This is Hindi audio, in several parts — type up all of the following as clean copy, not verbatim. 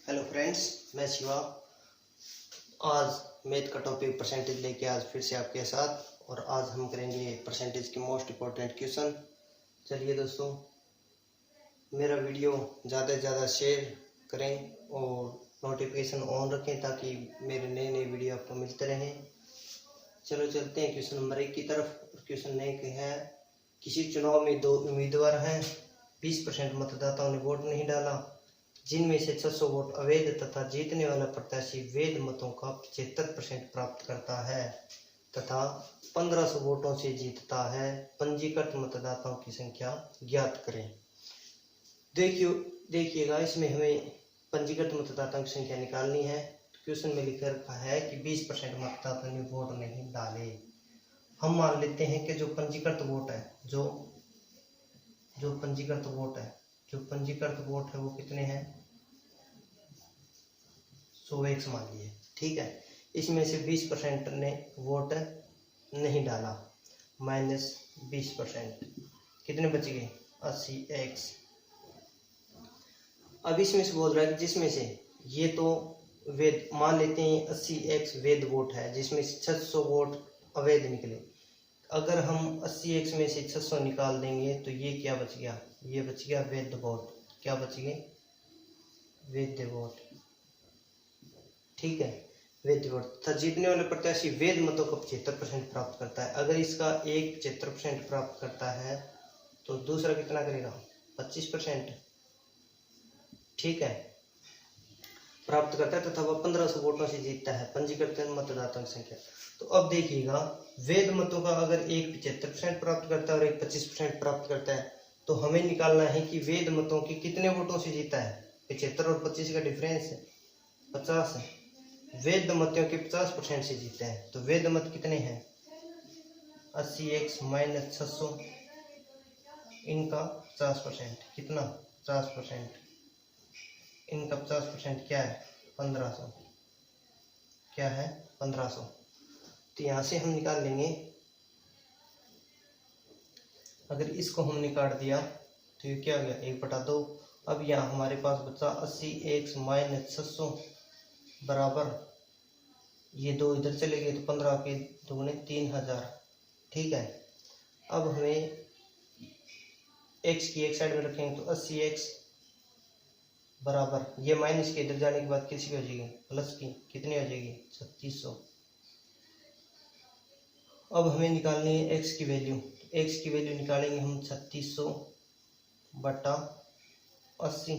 हेलो फ्रेंड्स, मैं शिवा। आज मैथ का टॉपिक परसेंटेज लेके आज फिर से आपके साथ, और आज हम करेंगे परसेंटेज के मोस्ट इम्पोर्टेंट क्वेश्चन। चलिए दोस्तों, मेरा वीडियो ज़्यादा से ज़्यादा शेयर करें और नोटिफिकेशन ऑन रखें ताकि मेरे नए नए वीडियो आपको मिलते रहें। चलो चलते हैं क्वेश्चन नंबर 1 की तरफ। क्वेश्चन 1 है, किसी चुनाव में 2 उम्मीदवार हैं, 20% मतदाताओं ने वोट नहीं डाला, जिनमें से 600 वोट अवैध तथा जीतने वाला प्रत्याशी वैध मतों का 75% प्राप्त करता है तथा 1500 वोटों से जीतता है। पंजीकृत मतदाताओं की संख्या ज्ञात करें। देखिएगा, इसमें हमें पंजीकृत मतदाताओं की संख्या निकालनी है। क्वेश्चन में लिखा रखा है कि 20% मतदाताओं ने वोट नहीं डाले। हम मान लेते हैं कि जो पंजीकृत वोट है जो पंजीकृत वोट है वो कितने हैं, 100 मान लिए। ठीक है, इसमें से 20% ने वोट नहीं डाला, -20%, कितने बच गए, 80x। अब इसमें से बोल रहा है कि जिसमें से ये तो वैध मान लेते हैं, 80x वैध वोट है, जिसमें से 600 वोट अवैध निकले। अगर हम 80x में से 600 निकाल देंगे तो ये क्या बच गया, ये बच गया वैध वोट। क्या बच गए, वैध वोट। ठीक है, वैध वोट तथा जीतने वाले प्रत्याशी वैध मतों का 75% प्राप्त करता है। अगर इसका एक 75% प्राप्त करता है तो दूसरा कितना करेगा, 25%। ठीक है, प्राप्त करता है तथा वह 1500 वोटों से जीतता है। पंजीकृत मतदाताओं की संख्या। तो अब देखिएगा, वैध मतों का अगर एक 75% प्राप्त करता है और एक 25% प्राप्त करता है, तो हमें निकालना है कि वैध मतों के कितने वोटों से जीता है। 75 और 25 का डिफरेंस 50 है। वैध मतों के 50% से जीते हैं, तो वैध मत कितने हैं, 80x - 600, इनका 50%, कितना, 50%, इनका 50% क्या है, 1500, क्या है, 1500। तो यहाँ से हम निकाल लेंगे, अगर इसको हम निकाल दिया तो ये क्या हो गया, 1/2। अब यहाँ हमारे पास बचा 80x - 600 बराबर, ये 2 इधर चले गए तो 15 के 2 3000। ठीक है, अब हमें x की एक साइड में रखेंगे तो 80x बराबर, ये माइनस के इधर जाने के बाद किसकी हो जाएगी, प्लस की, कितनी हो जाएगी, 3600। अब हमें निकालनी है x की वैल्यू। x की वैल्यू निकालेंगे हम 3600 बटा 80,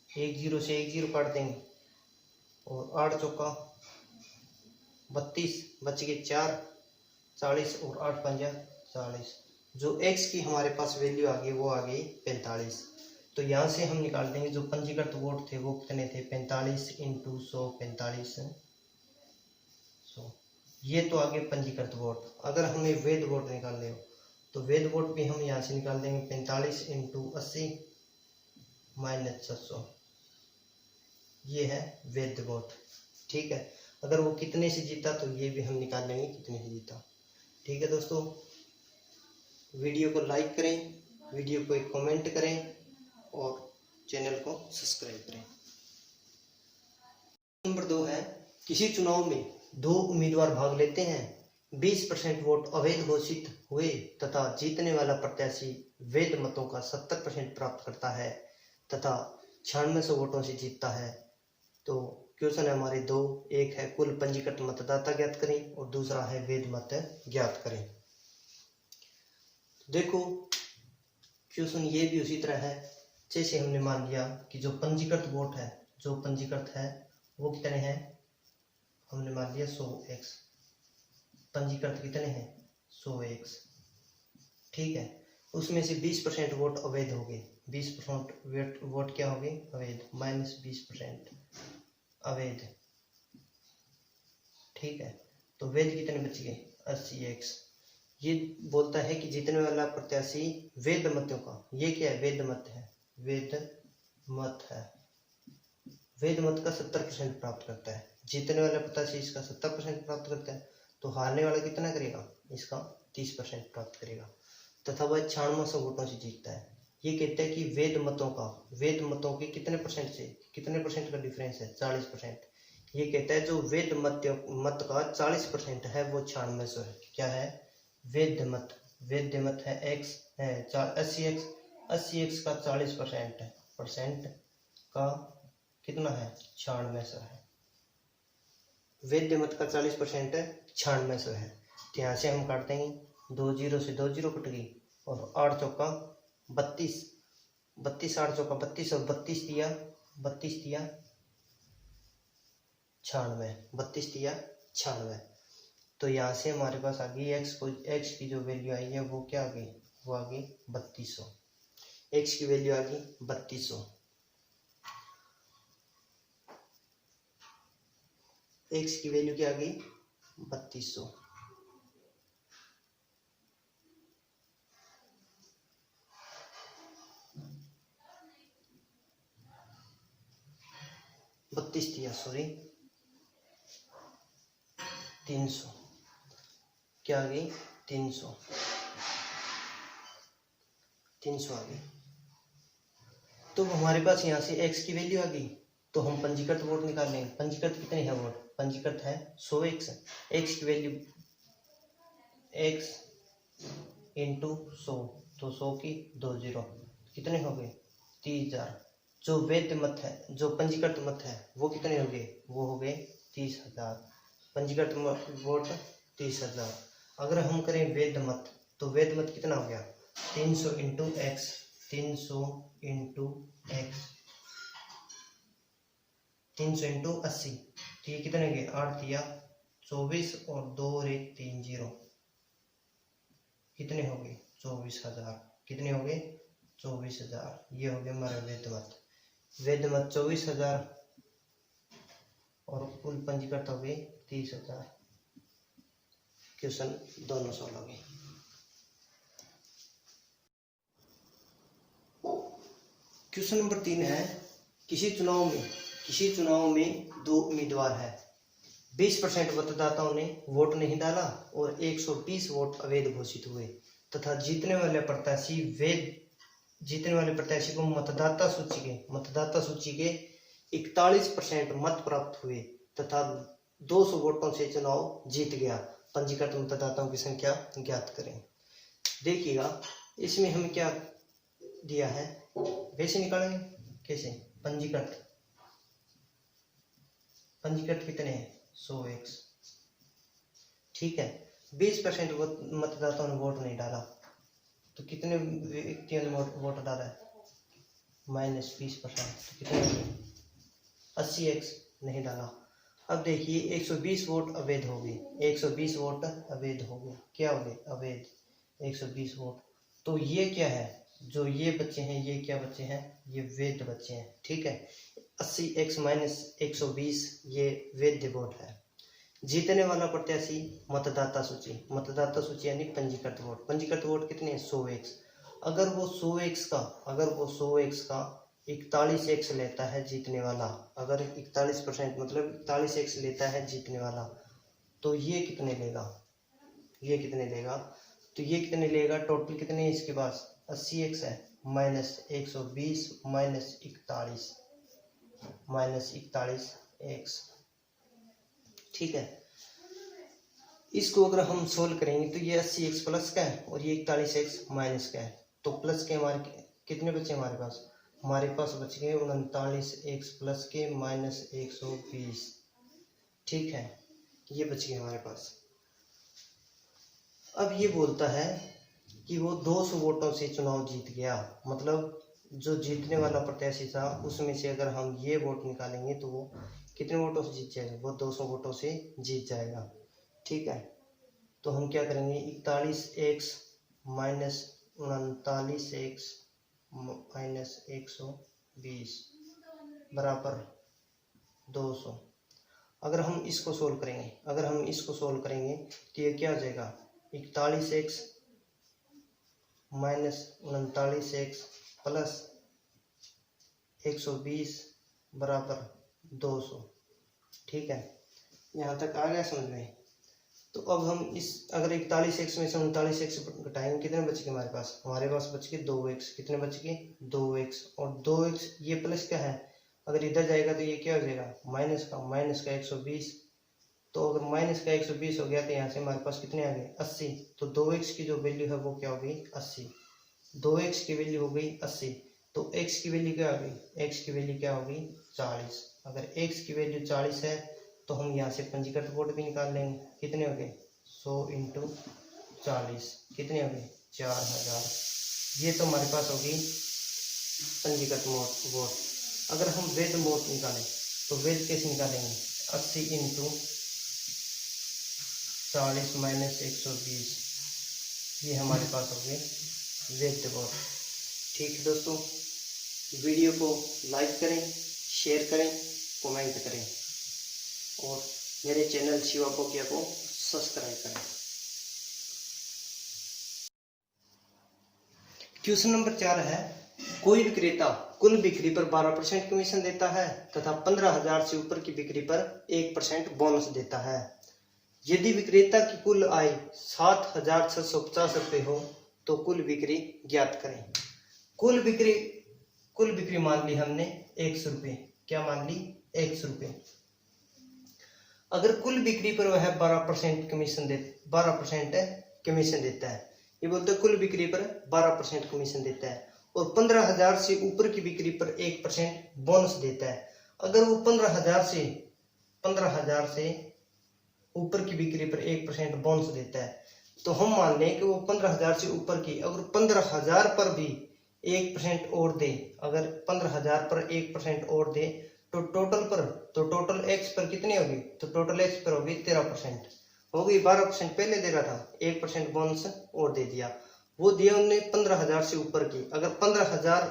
1 0 से 1 0 काट देंगे और 8 चौका 32, बच गए 4, 40 और 8 पंजा 40। जो x की हमारे पास वैल्यू आ गई वो आ गई 45। तो यहाँ से हम निकाल देंगे जो पंजीकृत वोट थे वो कितने थे, 45 × 100, 45 100। ये तो आगे पंजीकृत वोट। अगर हमें वैध वोट निकालने हो तो वैध वोट भी हम यहाँ से निकाल देंगे, 45 × 80 - 600, ये है वैध वोट। ठीक है, अगर वो कितने से जीता तो ये भी हम निकाल लेंगे कितने से जीता। ठीक है दोस्तों, वीडियो को लाइक करें, वीडियो को एक कमेंट करें और चैनल को सब्सक्राइब करें। नंबर 2 है, किसी चुनाव में 2 उम्मीदवार भाग लेते हैं, 20% वोट अवैध घोषित हुए तथा जीतने वाला प्रत्याशी वैध मतों का 70% प्राप्त करता है तथा 9600 वोटों से जीतता है। तो क्वेश्चन है हमारे 2, एक है कुल पंजीकृत मतदाता ज्ञात करें और दूसरा है वैध मत ज्ञात करें। देखो, क्वेश्चन ये भी उसी तरह है, जैसे हमने मान लिया कि जो पंजीकृत वोट है, जो पंजीकृत है वो कितने हैं, हमने मान लिया 100x। पंजीकृत कितने हैं, 100x। ठीक है, उसमें से 20% वोट अवैध हो गए। 20% वोट क्या हो गए, अवैध, -20% अवैध। ठीक है, तो वैध कितने बच गए, 80x। ये बोलता है कि जीतने वाला प्रत्याशी वैध मतों का, ये क्या है, वैध मत है, वैध मत है, वैध मत का 70% प्राप्त करता है। जीतने वाला प्रत्याशी इसका 70% प्राप्त करता है, तो हारने वाला कितना करेगा, इसका 30% प्राप्त करेगा तथा वह 9600 वोटों से जीतता है। ये कहता है कि वेद मतों के कितने परसेंट का डिफरेंस है, 40%। ये कहता है जो मत का 40% है वो 9600 है। क्या है? वेद मत है x है 80x का 40% का कितना है? 9600 है। वेद मत का 40% 9600 है। तो यहाँ से हम काट देंगे, 2 जीरो से 2 जीरो कट गई, और 8 चौका 32, 8 चौका 32, और 32 दिया 96। तो यहाँ से हमारे पास आ गई x की जो वैल्यू आई है वो क्या आ गई? वो आ गई 3200। x की वैल्यू आ गई 3200। x की वैल्यू क्या आ गई? 3200। सॉरी 300 क्या आ गई? 300 आ गई। तो हमारे पास यहाँ से x की वैल्यू आ गई। तो हम पंजीकृत वोट निकाल लेंगे। पंजीकृत कितने हैं वोट? पंजीकृत है 100x। x की वैल्यू x इंटू 100, तो 100 की 2 जीरो, कितने हो गए? 30,000। जो वैध मत है, जो पंजीकृत मत है वो कितने हो गए? वो हो गए 30,000। पंजीकृत वोट 30,000। अगर हम करें वैध मत, तो वैध मत कितना हो गया? 300 इंटू एक्स, 300 इंटू 80। तो ये कितने गए? 8 दिया 24, और 2 और 1 3 जीरो, कितने हो गए? 24,000। कितने हो गए? 24,000। ये हो गया हमारा वैध मत। 24,000 और कुल पंजीकृत हो गए 30,000। क्वेश्चन दोनों सॉल्व हो गए। क्वेश्चन नंबर 3 है, किसी चुनाव में 2 उम्मीदवार है। 20% मतदाताओं ने वोट नहीं डाला और 120 वोट अवैध घोषित हुए, तथा जीतने वाले प्रत्याशी को मतदाता सूची के 41% मत प्राप्त हुए तथा 200 वोटों से चुनाव जीत गया। पंजीकृत मतदाताओं की संख्या ज्ञात करें। देखिएगा, इसमें हमें क्या दिया है, वैसे निकालेंगे। कैसे? पंजीकृत कितने हैं? 100x। ठीक है। 20% मतदाताओं ने वोट नहीं डाला, तो कितने व्यक्तियों ने वोट डाला है? -20%। तो कितने? 80x नहीं डाला। अब देखिए 120 वोट अवैध हो गए। 120 वोट अवैध हो गए। क्या हो गए? अवैध 120 वोट। तो ये क्या है? जो ये बच्चे हैं, ये क्या बच्चे हैं? ये वैध बच्चे हैं। ठीक है। 80x - 120 ये वैध वोट है। जीतने वाला प्रत्याशी मतदाता सूची यानी पंजीकृत वोट कितने? 100x। अगर वो 100x का 41x लेता है जीतने वाला, अगर 41% मतलब 41x लेता है जीतने वाला, तो ये कितने लेगा? तो ये कितने लेगा? टोटल कितने है इसके पास? 80x है, -120 -41x। ठीक है। इसको अगर हम सोल्व करेंगे तो ये 80x प्लस का है और ये 41x माइनस का है। तो प्लस के हमारे कितने बचे? हमारे पास बच गए 39x प्लस के -120। ठीक है, ये बच गए हमारे पास। अब ये बोलता है कि वो 200 वोटों से चुनाव जीत गया, मतलब जो जीतने वाला प्रत्याशी था उसमें से अगर हम ये वोट निकालेंगे तो वो कितने वोटों से जीत जाएगा? वो 200 वोटों से जीत जाएगा। ठीक है। तो हम क्या करेंगे? 41x -39x -120 बराबर 200। अगर हम इसको सोल्व करेंगे तो ये क्या आ जाएगा? 41x -39x प्लस 120 बराबर 200। ठीक है, यहाँ तक आ गया समझ में? तो अब हम इस अगर 41x में से 39x घटाएंगे कितने बच गए हमारे पास बच गए 2x। कितने बच गए 2x, और 2x ये प्लस क्या है, अगर इधर जाएगा तो ये क्या हो जाएगा माइनस का 120। तो अगर माइनस का 120 हो गया तो यहाँ से हमारे पास कितने आ गए 80। तो 2x की जो वैल्यू है वो क्या हो गई 80। 2x की वैल्यू हो गई 80। तो x की वैल्यू क्या हो गई, x की वैल्यू क्या होगी 40। अगर x की वैल्यू 40 है तो हम यहाँ से पंजीकृत वोट भी निकाल लेंगे। कितने हो गए 100 इंटू 40 कितने हो गए 4000। ये तो हमारे पास होगी पंजीकृत वोट। अगर हम वैध वोट निकालें तो वैध कैसे निकालेंगे, 80 इंटू 40 माइनस 120, ये हमारे पास हो गए वैध वोट। ठीक है दोस्तों, वीडियो को लाइक करें, शेयर करें, कमेंट करें और मेरे चैनल शिवा पोकिया को सब्सक्राइब करें। क्वेश्चन नंबर 4 है, कोई विक्रेता कुल बिक्री पर 12% कमीशन देता है तथा 15,000 से ऊपर की बिक्री पर 1% बोनस देता है। यदि विक्रेता की कुल आय 7,650 रुपये हो तो कुल बिक्री ज्ञात करें। कुल बिक्री मान ली हमने 100 रुपये। क्या मान ली 100 रुपये। अगर कुल बिक्री पर वह 12% कमीशन देता है, ये बोलते हैं कुल बिक्री पर 12% कमीशन देता है और 15,000 से ऊपर की बिक्री पर 1% बोनस देता है। अगर वो 15,000 से ऊपर की बिक्री पर 1% बोनस देता है तो हम मान लें कि वो 15,000 से ऊपर की, अगर 15,000 पर भी 1% और दे, अगर 15,000 पर 1% और दे तो टोटल x पर कितनी होगी, तो टोटल x पर होगी 13% हो गई। 12% पहले दे रहा था, 1% बोनस और दे दिया। वो दिया उन्होंने 15,000 से ऊपर की, अगर 15,000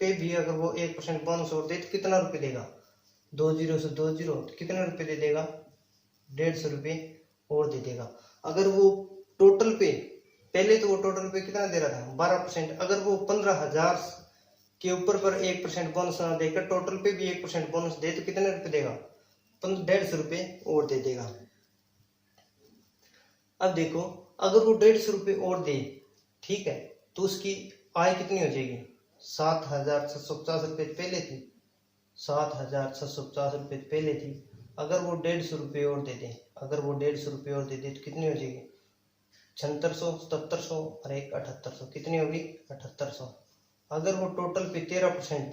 पे भी अगर वो 1% बोनस और दे तो कितना रुपये देगा, 2 जीरो से 2 जीरो, तो कितने रुपये दे देगा 150 रुपये और दे देगा। अगर वो टोटल पे पहले तो वो टोटल पे कितना दे रहा था 12%, अगर वो 15,000 के ऊपर पर 1% बोनस ना देकर टोटल पे भी 1% बोनस दे तो कितने रुपए देगा, 150 रुपये और दे देगा। अब देखो, अगर वो 150 रुपये और दे, ठीक है, तो उसकी आय कितनी हो जाएगी 7,650 रुपये पहले थी, 7,650 रुपये पहले थी। अगर वो 150 रुपये और दे दे, तो कितनी हो जाएगी 7600, 7700 और एक 7800, कितनी होगी 7800। अगर वो टोटल पे 13%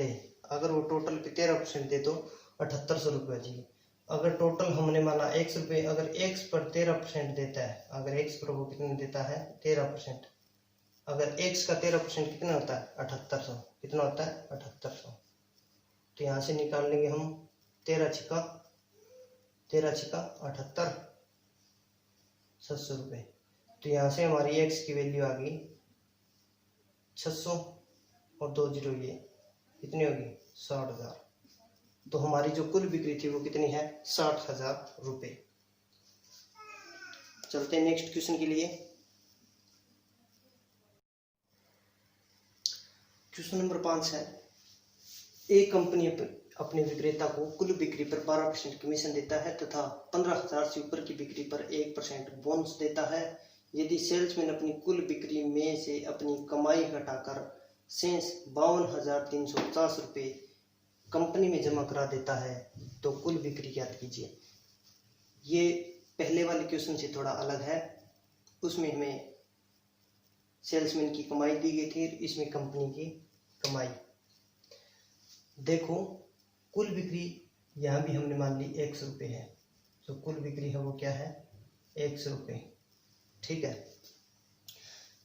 दे, तो 7800 रुपये आ जाएगी। अगर टोटल हमने माना 100 रुपये, अगर x पर 13% देता है, अगर x पर वो कितने देता है 13%, अगर x का 13% कितना होता है 7800, कितना होता है 7800। तो यहाँ से निकाल लेंगे हम 13 छिका 78, 700 रुपये। तो यहाँ से हमारी x की वैल्यू आ गई 600 और 2 जीरो, ये कितनी होगी 60,000। तो हमारी जो कुल बिक्री थी वो कितनी है 60,000 रुपये। चलते हैं नेक्स्ट क्वेश्चन के लिए। क्वेश्चन नंबर 5 है, एक कंपनी अपने विक्रेता को कुल बिक्री पर 12% कमीशन देता है तथा 15,000 से ऊपर की बिक्री पर 1% बोनस देता है। यदि सेल्समैन अपनी कुल बिक्री में से अपनी कमाई घटाकर शेष 52,350 रुपये कंपनी में जमा करा देता है तो कुल बिक्री ज्ञात कीजिए। ये पहले वाले क्वेश्चन से थोड़ा अलग है, उसमें हमें सेल्समैन की कमाई दी गई थी, इसमें कंपनी की कमाई। देखो, कुल बिक्री यहाँ भी हमने मान ली 100 रुपये है, तो कुल बिक्री है वो क्या है 100 रुपये, ठीक है।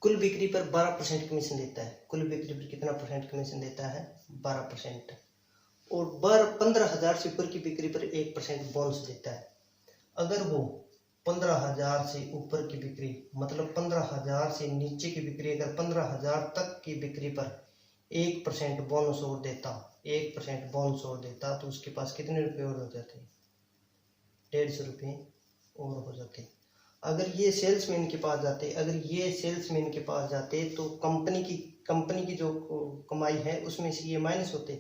कुल बिक्री पर 12% कमीशन देता है, कुल बिक्री पर कितना परसेंट कमीशन देता है 12%, और 15,000 से ऊपर की बिक्री पर 1% बोनस देता है। अगर वो 15,000 से ऊपर की बिक्री, मतलब 15,000 से नीचे की बिक्री, अगर 15,000 तक की बिक्री पर 1% बोनस और देता तो उसके पास कितने रुपए और हो जाते 150 रुपये और हो जाते। अगर ये सेल्समैन के पास जाते तो कंपनी की जो कमाई है उसमें से ये माइनस होते,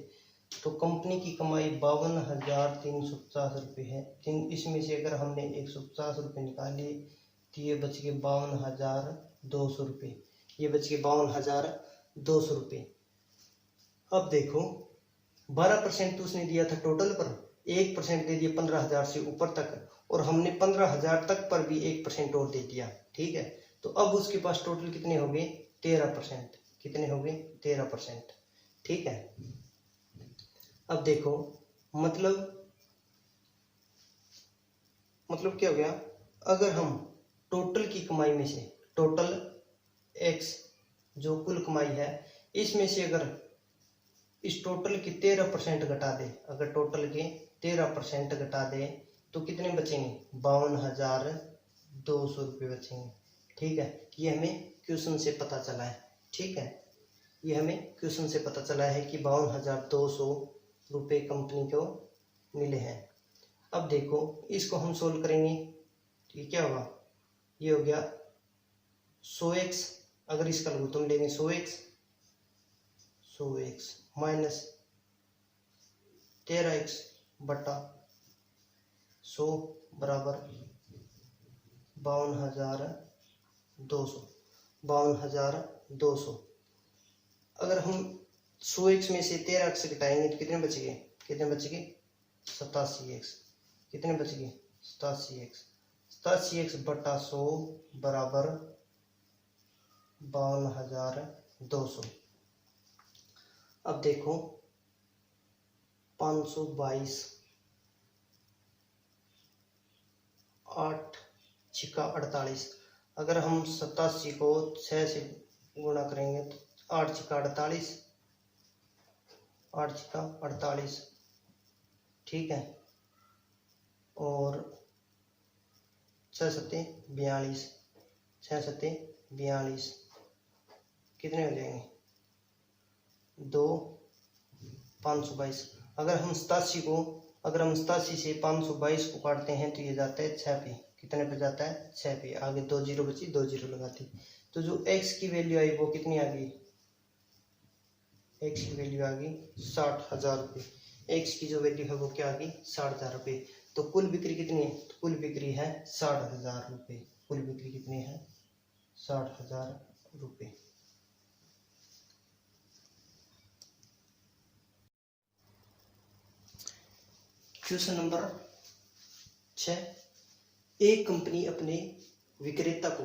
तो कंपनी की कमाई 52,350 रुपये है। इसमें से अगर हमने 150 रुपये निकाले तो ये बच गए 52,200 रुपये। ये बच गए 52,200 रुपये। अब देखो 12% तो उसने दिया था टोटल पर, 1% दे दिया 15,000 से ऊपर तक, और हमने 15,000 तक पर भी 1% और दे दिया। ठीक है, तो अब उसके पास टोटल कितने हो गए? 13%। कितने हो गए? 13%। ठीक है, अब देखो मतलब क्या हो गया? अगर हम टोटल की कमाई में से, टोटल एक्स जो कुल कमाई है, इसमें से अगर इस टोटल की 13% घटा दे, अगर टोटल के 13% घटा दे तो कितने बचेंगे? 52,200 रुपये बचेंगे। ठीक है, ये हमें क्वेश्चन से पता चला है। ठीक है, ये हमें क्वेश्चन से पता चला है कि 52,200 रुपये कंपनी को मिले हैं। अब देखो इसको हम सोल्व करेंगे तो ये क्या होगा? ये हो गया 100x, अगर इसका लघुत्तम लेंगे 100x माइनस 13x बटा 100 बराबर 52,200। अगर हम 100x में से 13x घटाएंगे तो कितने बचेंगे? 87x। कितने बच गए? 87x। 87x बटा 100 बराबर 52,200। अब देखो 522, 8 छिका 48। अगर हम 87 को 6 से गुणा करेंगे तो 8 छिका 48, 8 छिका 48। ठीक है, और 6 सत्ते 42, 6 सत्ते 42 कितने हो जाएंगे? 2 522। अगर हम 87 से 522 को काटते हैं तो ये जाता है 6 पे। कितने पे जाता है? 6 पे। आगे 2 जीरो बची, 2 जीरो लगाती, तो जो x की वैल्यू आई वो कितनी आ गई? x की वैल्यू आ गई 60,000 रुपये। x की जो वैल्यू है वो क्या आ गई? 60,000 रुपये। तो कुल बिक्री कितनी है? तो कुल बिक्री है 60,000 रुपये। कुल बिक्री कितनी है? 60,000 रुपये। Question number 6। एक कंपनी अपने विक्रेता को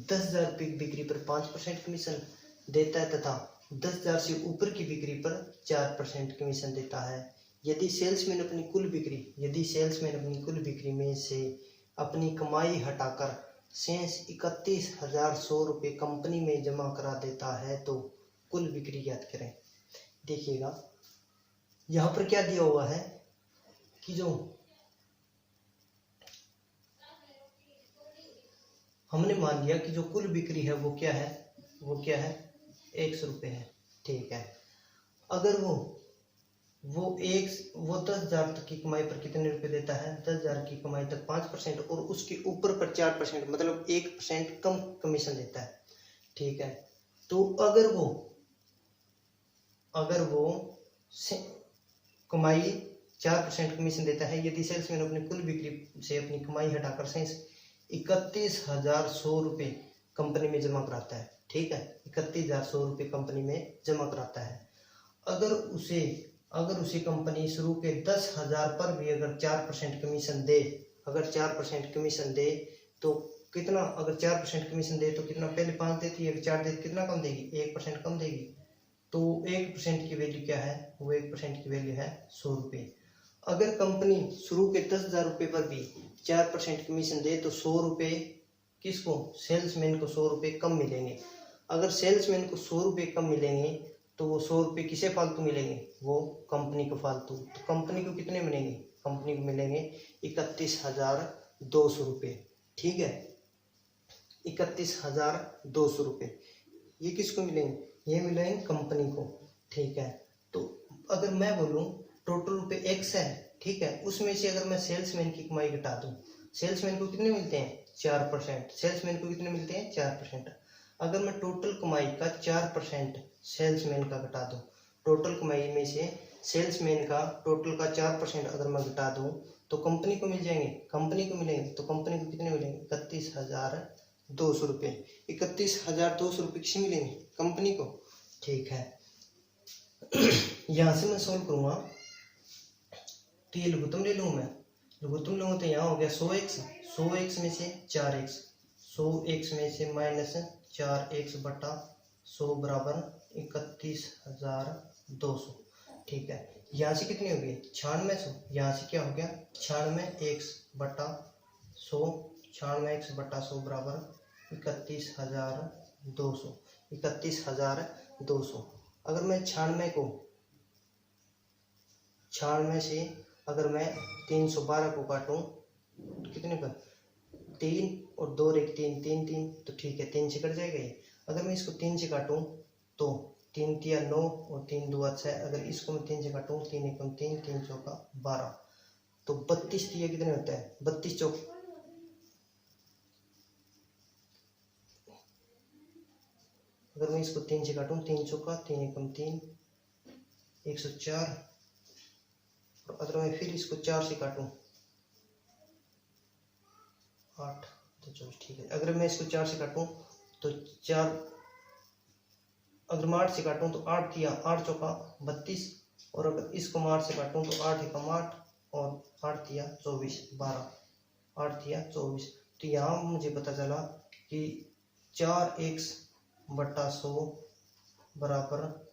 10,000 रुपये की बिक्री पर 5% कमीशन देता है तथा 10,000 से ऊपर की बिक्री पर 4% कमीशन देता है। यदि सेल्समैन अपनी कुल बिक्री में से अपनी कमाई हटाकर शेष 31,100 रुपये कंपनी में जमा करा देता है तो कुल बिक्री ज्ञात करें। देखिएगा यहाँ पर क्या दिया हुआ है कि जो हमने मान लिया कि जो कुल बिक्री है वो क्या है? 100 रुपये है। ठीक है, अगर वो 10,000 तक की कमाई पर कितने रुपए देता है? 10,000 की कमाई तक 5% और उसके ऊपर पर 4%, मतलब 1% कम कमीशन देता है। ठीक है, तो अगर वो कमाई 4% कमीशन देता है, यदि सेल्समैन अपनी कुल बिक्री से अपनी कमाई हटाकर शेष 31,100 रुपये कंपनी में जमा कराता है। ठीक है, 31,100 रुपये कंपनी में जमा कराता है। अगर उसे कंपनी शुरू के 10,000 पर भी अगर 4% कमीशन दे, तो कितना? अगर 4% कमीशन दे तो कितना? पहले 5 देती है, 4 देती, कितना कम देगी? 1% कम देगी। तो 1% की वैल्यू क्या है? वो 1% की वैल्यू है 100 रुपये। अगर कंपनी शुरू के 10,000 रुपये पर भी 4% कमीशन दे तो 100 रुपये किसको? सेल्समैन को 100 रुपये कम मिलेंगे। अगर सेल्समैन को 100 रुपये कम मिलेंगे तो वो 100 रुपये किसे फालतू मिलेंगे? वो कंपनी को फालतू। तो कंपनी को कितने मिलेंगे? कंपनी को मिलेंगे 31,200 रुपये। ठीक है, 31,200 रुपये ये किसको मिलेंगे? ये मिलेंगे कंपनी को। ठीक है, तो अगर मैं बोलूँ टोटल रुपये x है, ठीक है, उसमें से अगर मैं सेल्समैन की कमाई घटा दूँ, सेल्समैन को कितने मिलते हैं? 4%। सेल्समैन को कितने मिलते हैं? 4%। अगर मैं टोटल कमाई का 4% सेल्समैन का घटा दूँ, टोटल कमाई में से सेल्समैन का टोटल का 4% अगर मैं घटा दूँ तो कंपनी को मिल जाएंगे, कंपनी को मिलेंगे तो कंपनी को कितने मिलेंगे 31,200 रुपये। 31,200 रुपये किसी मिलेंगे कंपनी को। ठीक है, यहाँ से मैं सोल्व करूँगा तो ये लघुत्तम ले लूँ मैं, लघुत्तम लूँगा तो यहाँ हो गया 100x, 100x में से 4x, 100x में से माइनस 4x बटा 100 बराबर 31,200। ठीक है, यहाँ से कितनी होगी 9600, यहाँ से क्या हो गया 96x बटा 100, 96x बटा 100 बराबर 31,200, 31,200। अगर मैं 96 से अगर मैं 312 को काटूं कितने पर 3 और 2 एक 3 3 3, तो ठीक है 3 से कट जाएगा ये। अगर मैं इसको 3 से काटूं तो 3 तिया 9 और 3 2 6, अगर इसको मैं 3 से काटूं 3 एकम 3, 3 चौका 12, तो 32 तिया कितने होता है 32 चौक, अगर मैं इसको 3 से काटूं 3 चौका 3 एकम 3, 104, और अगर मैं फिर इसको 4 से काटूं 8 तो 24। ठीक है, अगर मैं इसको 4 से काटूं तो 4, अगर मैं 8 से काटूं तो 8 तिया 8 चौका 32, और अगर इसको मैं 8 से काटूं तो 8 एकम 8 और 8 तिया 24, 12, 8 तिया 24। तो यहाँ मुझे पता चला कि 4x बटा 100 बराबर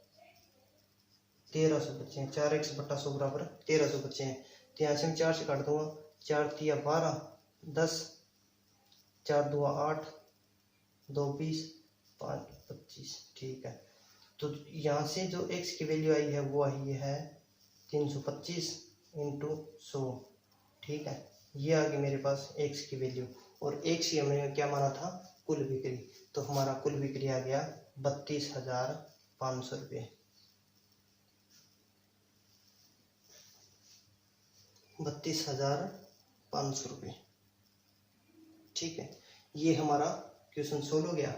1300 बचे हैं, 4x बटा 100 बराबर 1300 बचे हैं। तो यहाँ से मैं 4 से काट दूंगा, 4 तिया 12, 10, 4 दुआ 8, 2 20, 5 25। ठीक है, तो यहाँ से जो x की वैल्यू आई है वो आई है 325 इंटू 100। ठीक है, ये आ गई मेरे पास x की वैल्यू, और x ही हमने क्या माना था कुल बिक्री, तो हमारा कुल बिक्री आ गया 32,500 रुपये, 32,500 रुपये। ठीक है, ये हमारा क्वेश्चन सोल्व हो गया।